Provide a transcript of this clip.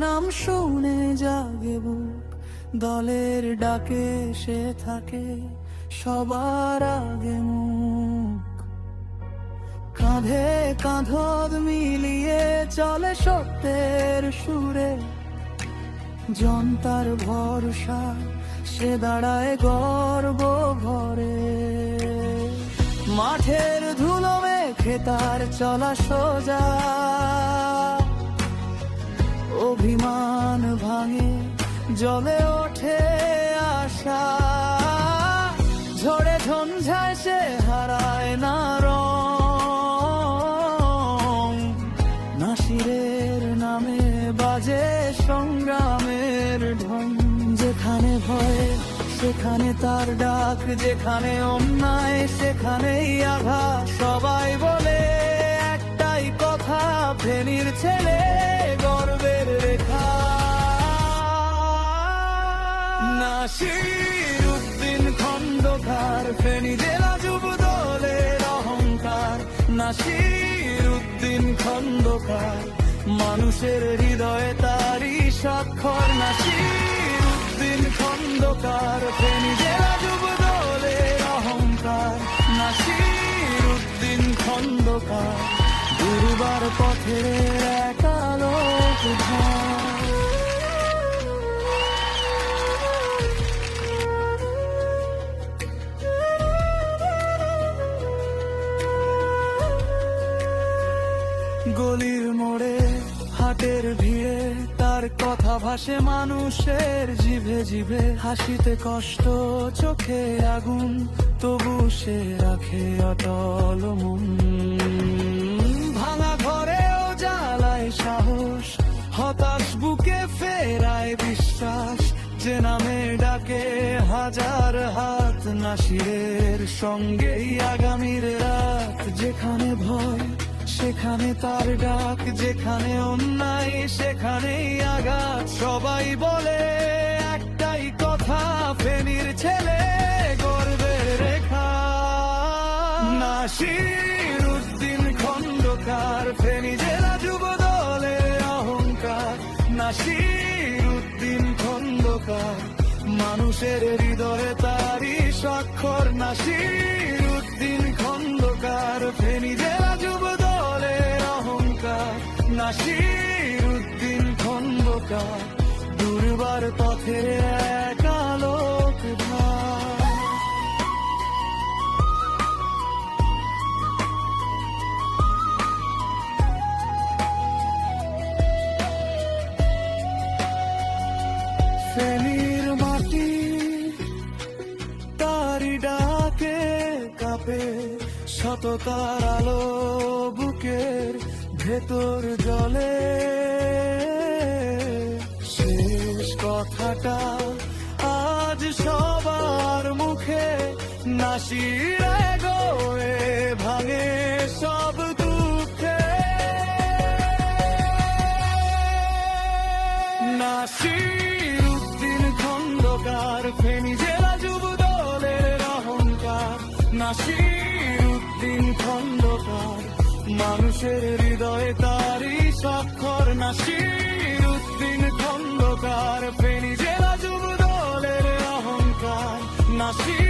নাম শুনে জাগে বুক, দলের ডাকে সে থাকে সবার আগে মুখ। কাঁধে কাঁধ মিলিয়ে চলে সত্যের সুরে, জনতার ভরসা সে দাঁড়ায় গর্ব ভরে। মাঠের ধুলো মেখে তার চলা সোজা, অভিমান ভাঙে জ্বলে ওঠে আশা। ঝড়ে ঝঞ্ঝায় সে হারায় না রং, নাসিরের নামে বাজে সংগ্রামের ঢং। যেখানে ভয় সেখানে তার ডাক, যেখানে অন্যায় সেখানেই আঘাত। সবাই বলে একটাই কথা, ফেনীর ছেলে গর্বের রেখা। নাসির উদ্দিন খন্দকার, ফেনী জেলা যুব দলের অহংকার। নাসির উদ্দিন খন্দকার, মানুষের হৃদয়ে তারই স্বাক্ষর। নাসির উদ্দিন খন্দকার, ফেনী জেলা যুব দলের অহংকার। নাসির উদ্দিন খন্দকার, দুর্বার পথের এক আলোক ধার। গলির মোড়ে হাটের ভিড়ে তার কথা ভাসে মানুষের জিভে জিভে। হাসিতে কষ্ট চোখে আগুন, তবু সে রাখে অটল মন। ভাঙা ঘরেও জ্বালায় সাহস, হতাশ বুকে ফেরায় বিশ্বাস। যে নামে ডাকে হাজার হাত, নাসিরের সঙ্গেই আগামীর রাত। যেখানে ভয় সেখানে তার ডাক, যেখানে অন্যায় সেখানেই আঘাত। সবাই বলে একটাই কথা, ফেনীর ছেলে গর্বের রেখা। নাসির উদ্দিন খন্দকার, ফেনী জেলা যুব দলের অহংকার। নাসির উদ্দিন খন্দকার, মানুষের হৃদয়ে তারই স্বাক্ষর। নাসির উদ্দিন খন্দকার, ফেনী জেলা যুব দলের অহংকার। নাসির উদ্দিন খন্দকার, দুর্বার পথের এক আলোক ধার। ফেনীর মাটি তারি ডাকে কাঁপে, সততার আলো বুকের ভেতর জলে। শেষ কথাটা আজ সবার মুখে, নাসির গোয়ে ভাঙে সব দুঃখে। নাসির উদ্দিন খন্দকার, ফেনী জেলা যুব দলের অহংকার। নাসির উদ্দিন খন্দকার, মানুষের হৃদয়ে তারই স্বাক্ষর। নাসির উদ্দিন খন্দকার, ফেনী জেলা যুব দলের অহংকার। নাসির